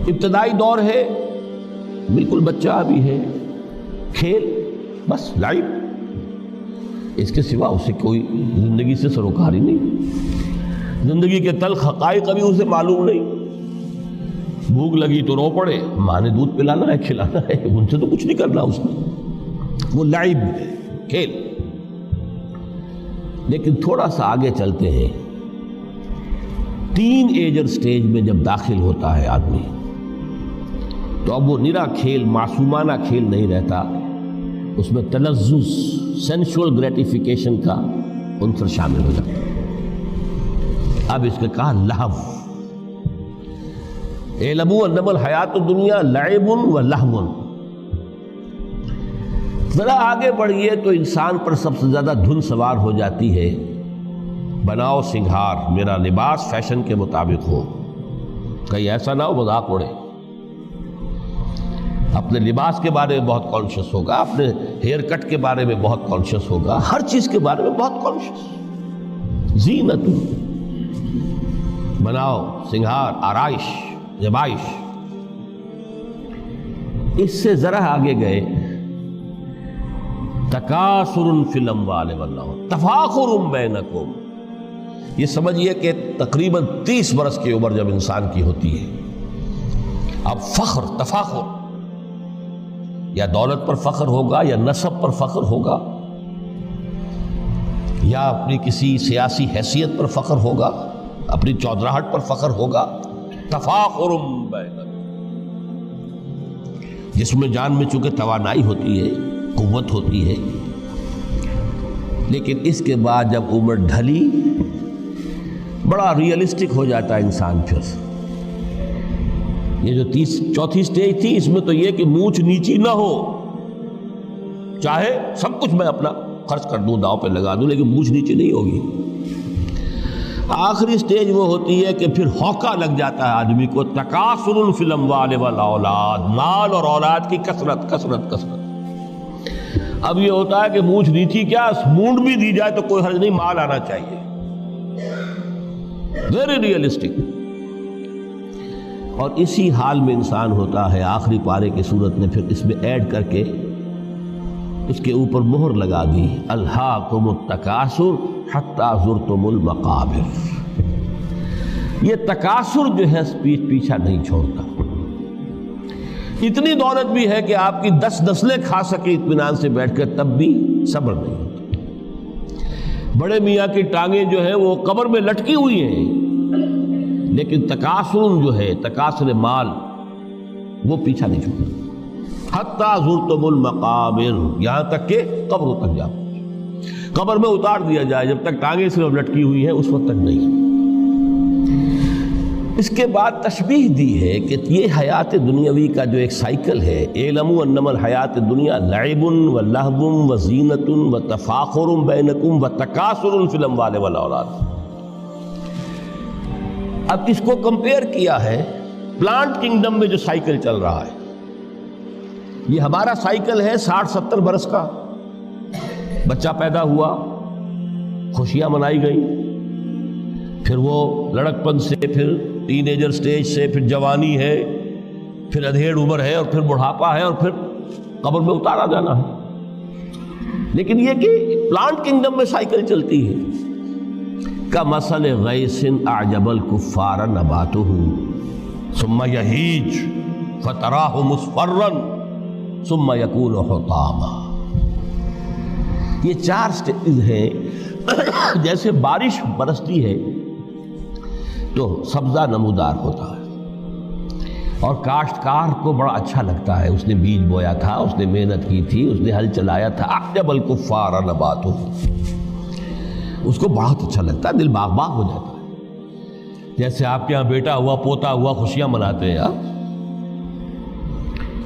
ابتدائی دور ہے، بالکل بچہ ابھی ہے، کھیل بس لائف، اس کے سوا اسے کوئی زندگی سے سروکار ہی نہیں، زندگی کے تلخ حقائق ابھی اسے معلوم نہیں۔ بھوک لگی تو رو پڑے، ماں نے دودھ پلانا ہے، کھلانا ہے، ان سے تو کچھ نہیں کرنا اس نے، وہ لائف ہے، کھیل۔ لیکن تھوڑا سا آگے چلتے ہیں، ٹین ایجر سٹیج میں جب داخل ہوتا ہے آدمی تو اب وہ نرا کھیل، معصومانہ کھیل نہیں رہتا، اس میں تلذذ، سینشول گریٹیفیکیشن کا عنصر شامل ہو جاتا ہے۔ اب اس کے کہا لہو، اعلموا انما الحیات الدنیا لعب و لہو۔ ذرا آگے بڑھیے تو انسان پر سب سے زیادہ دھن سوار ہو جاتی ہے، بناؤ سنگھار، میرا لباس فیشن کے مطابق ہو، کہیں ایسا نہ ہو مذاق اڑے۔ اپنے لباس کے بارے میں بہت کانشیس ہوگا، اپنے ہیئر کٹ کے بارے میں بہت کانشیس ہوگا، ہر چیز کے بارے میں بہت کانشیس۔ زینت، بناؤ سنگھار، آرائش، زیبائش۔ اس سے ذرا آگے گئے، تکاثر فی الاموال والاولاد تفاخر بینکم۔ یہ سمجھیے کہ تقریباً 30 برس کی عمر جب انسان کی ہوتی ہے، اب فخر، تفاخر، یا دولت پر فخر ہوگا، یا نسب پر فخر ہوگا، یا اپنی کسی سیاسی حیثیت پر فخر ہوگا، اپنی چودراہٹ پر فخر ہوگا۔ تفاخر بینکم، جس میں جان میں چونکہ توانائی ہوتی ہے، قوت ہوتی ہے، لیکن اس کے بعد جب عمر ڈھلی بڑا ریئلسٹک ہو جاتا ہے انسان۔ پھر یہ جو چوتھی سٹیج تھی، اس میں تو یہ کہ مونچھ نیچی نہ ہو، چاہے سب کچھ میں اپنا خرچ کر دوں، داؤ پہ لگا دوں، لیکن مونچھ نیچی نہیں ہوگی۔ آخری سٹیج وہ ہوتی ہے کہ پھر ہوکا لگ جاتا ہے آدمی کو، تکاثر فی الاموال والاولاد، مال اور اولاد کی کثرت کثرت کثرت۔ اب یہ ہوتا ہے کہ مونچھ نیچی کیا، مونڈ بھی دی جائے تو کوئی حرج نہیں، مال آنا چاہیے، ویری ریئلسٹک۔ اور اسی حال میں انسان ہوتا ہے۔ آخری پارے کی صورت نے پھر اس میں ایڈ کر کے اس کے اوپر مہر لگا دی، الہاکم التکاثر حتی زرتم المقابر۔ یہ تکاثر جو ہے پیچھا نہیں چھوڑتا۔ اتنی دولت بھی ہے کہ آپ کی 10 نسلیں کھا سکے اطمینان سے بیٹھ کر، تب بھی صبر نہیں ہوتا۔ بڑے میاں کی ٹانگیں جو ہیں وہ قبر میں لٹکی ہوئی ہیں، لیکن تکاثر جو ہے، تکاثر مال، وہ پیچھا نہیں چھوڑتا۔ حتی زرتم المقابر، یہاں تک کہ قبر تک جاؤ، قبر میں اتار دیا جائے، جب تک ٹانگیں صرف لٹکی ہوئی ہیں اس وقت تک نہیں۔ اس کے بعد تشبیہ دی ہے کہ یہ حیات دنیاوی کا جو ایک سائیکل ہے، اعلموا انما الحیات الدنیا لعب و لہو و زینت و تفاخر بینکم و تکاثر فی الاموال والاولاد۔ اب اس کو کمپیئر کیا ہے پلانٹ کنگڈم میں جو سائیکل چل رہا ہے۔ یہ ہمارا سائیکل ہے 60-70 برس کا، بچہ پیدا ہوا، خوشیاں منائی گئیں، پھر وہ لڑکپن سے، پھر ٹین ایجر سٹیج سے، پھر جوانی ہے، پھر ادھیڑ عمر ہے، اور پھر بڑھاپا ہے، اور پھر قبر میں اتارا جانا ہے۔ لیکن یہ کہ پلانٹ کنگڈم میں سائیکل چلتی ہے، کمثل غیث اعجب الکفار نباتہ ثم یہیج فتراہ مصفرا ثم یکون حطاما۔ یہ 4 سٹیج ہیں۔ جیسے بارش برستی ہے تو سبزہ نمودار ہوتا ہے، اور کاشتکار کو بڑا اچھا لگتا ہے، اس نے بیج بویا تھا، اس نے محنت کی تھی، اس نے ہل چلایا تھا، اعجب الکفار نباتہ، اس کو بہت اچھا لگتا ہے، دل باغ باغ ہو جاتا ہے۔ جیسے آپ کے ہاں بیٹا ہوا، پوتا ہوا، خوشیاں مناتے ہیں آپ۔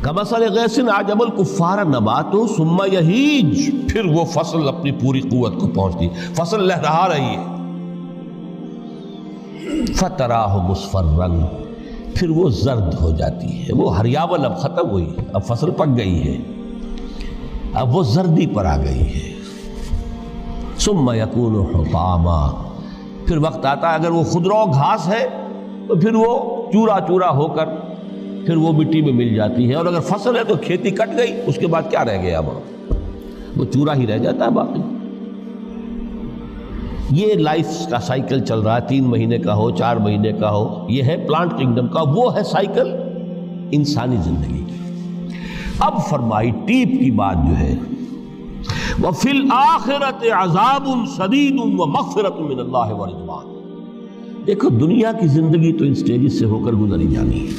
کمثل غیث اعجب الکفار نباتہ ثم یہیج، پھر وہ فصل اپنی پوری قوت کو پہنچتی، فصل لہرا رہی ہے، فتراہ مصفرا، پھر وہ زرد ہو جاتی ہے، وہ ہریاول اب ختم ہوئی، اب فصل پک گئی ہے، اب وہ زردی پر آ گئی ہے۔ ثم یکون حطاما، پھر وقت آتا ہے اگر وہ خضرو گھاس ہے تو پھر وہ چورا چورا ہو کر پھر وہ مٹی میں مل جاتی ہے، اور اگر فصل ہے تو کھیتی کٹ گئی، اس کے بعد کیا رہ گیا وہاں؟ وہ چورا ہی رہ جاتا ہے باقی۔ یہ لائف کا سائیکل چل رہا ہے، 3 مہینے کا ہو، 4 مہینے کا ہو، یہ ہے پلانٹ کنگڈم کا، وہ ہے سائیکل انسانی زندگی کی۔ اب فرمائی ٹیپ کی بات جو ہے، وَفِي الْآخِرَةِ عَذَابٌ شَدِيدٌ وَمَغْفِرَةٌ مِّنَ اللَّهِ وَرِضْوَانٌ۔ دیکھو دنیا کی زندگی تو ان سٹیجز سے ہو کر گزری جانی ہے،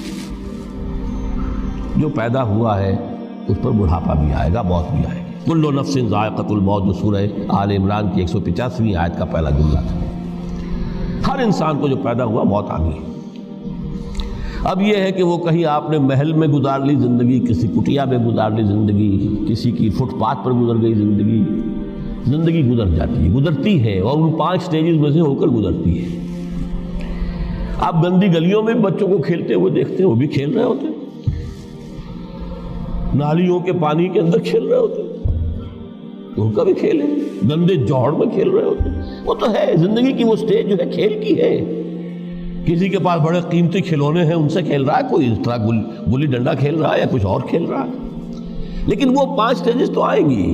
جو پیدا ہوا ہے اس پر بڑھاپا بھی آئے گا، موت بھی آئے گی۔ کل نفس ذائقۃ الموت جو سورہ آل عمران کی 185ویں آیت کا پہلا جملہ تھا۔ ہر انسان کو جو پیدا ہوا موت آ گئی۔ اب یہ ہے کہ وہ کہیں آپ نے محل میں گزار لی زندگی، کسی کٹیا میں گزار لی زندگی، کسی کی فٹ پاتھ پر گزر گئی زندگی۔ زندگی گزر جاتی ہے، گزرتی ہے، اور ان 5 سٹیجز میں سے ہو کر گزرتی ہے۔ آپ گندی گلیوں میں بچوں کو کھیلتے ہوئے دیکھتے ہیں، وہ بھی کھیل رہے ہوتے ہیں، نالیوں کے پانی کے اندر کھیل رہے ہوتے ہیں، ان کا بھی کھیل ہے، گندے جوہڑ میں کھیل رہے ہوتے ہیں۔ وہ تو ہے زندگی کی وہ سٹیج جو ہے کھیل کی ہے۔ کسی کے پاس بڑے قیمتی کھلونے ہیں، ان سے کھیل رہا ہے، کوئی اس طرح گلی ڈنڈا کھیل رہا ہے یا کچھ اور کھیل رہا ہے، لیکن وہ 5 سٹیجز تو آئیں گی۔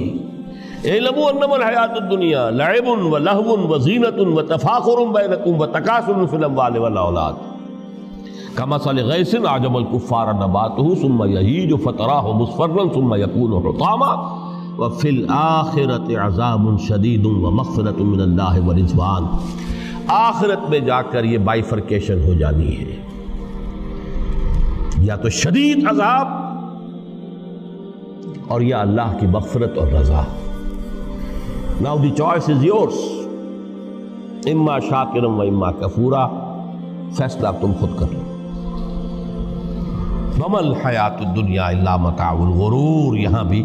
اعلموا انما الحیات الدنیا لعب ولہو وزینۃ وتفاخر بینکم وتکاثر فی الاموال والاولاد کمثل غیث اعجب الکفار نباتہ ثم یہیج فتراہ مصفرا ثم یکون حطاما وفی الآخرۃ عذاب شدید ومغفرۃ من اللہ ورضوان۔ آخرت میں جا کر یہ بائیفرکیشن ہو جانی ہے، یا تو شدید عذاب اور یا اللہ کی مغفرت اور رضا۔ Now the choice is yours، اما شاکرا و اما کفورا، فیصلہ تم خود کر لو۔ وما الحیات الدنیا الا متاع الغرور، یہاں بھی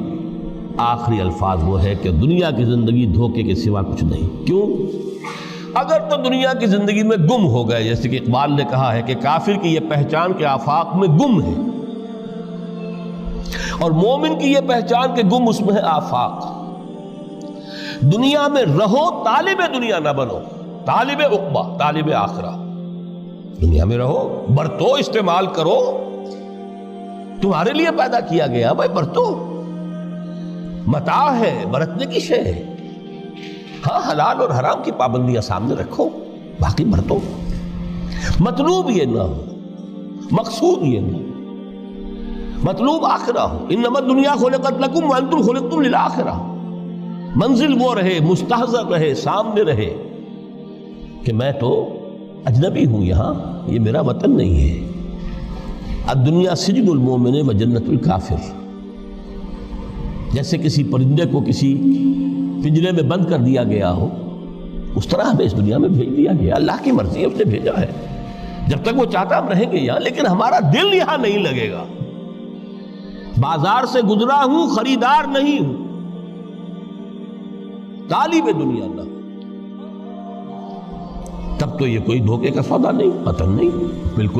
آخری الفاظ وہ ہے کہ دنیا کی زندگی دھوکے کے سوا کچھ نہیں۔ کیوں؟ اگر تو دنیا کی زندگی میں گم ہو گئے، جیسے کہ اقبال نے کہا ہے کہ کافر کی یہ پہچان کے آفاق میں گم ہے، اور مومن کی یہ پہچان کے گم اس میں ہے آفاق۔ دنیا میں رہو، طالب دنیا نہ بنو، طالب عقبہ، طالب آخرہ۔ دنیا میں رہو، برتو، استعمال کرو، تمہارے لیے پیدا کیا گیا، بھائی برتو، متاع ہے، برتنے کی شے ہے۔ ہاں حلال اور حرام کی پابندیاں سامنے رکھو، باقی برتو۔ مطلوب یہ نہ ہو، مقصود یہ نہ ہو، مطلوب آخرہ ہو۔ انما الدنیا خلقت لکم وانتم خلقتم للآخرہ۔ منزل وہ رہے، مستحضر رہے، سامنے رہے کہ میں تو اجنبی ہوں، یہاں یہ میرا وطن نہیں ہے۔ الدنیا سجن المومن و جنت الکافر۔ جیسے کسی پرندے کو کسی پنجرے میں بند کر دیا گیا ہو، اس طرح ہمیں اس دنیا میں بھیج دیا گیا، اللہ کی مرضی ہے، اس نے بھیجا ہے۔ جب تک وہ چاہتا ہم رہیں گے یہاں، لیکن ہمارا دل یہاں نہیں لگے گا۔ بازار سے گزرا ہوں، خریدار نہیں ہوں، طالب دنیا نہ، تب تو یہ کوئی دھوکے کا سودا نہیں، قطعاً نہیں، بالکل۔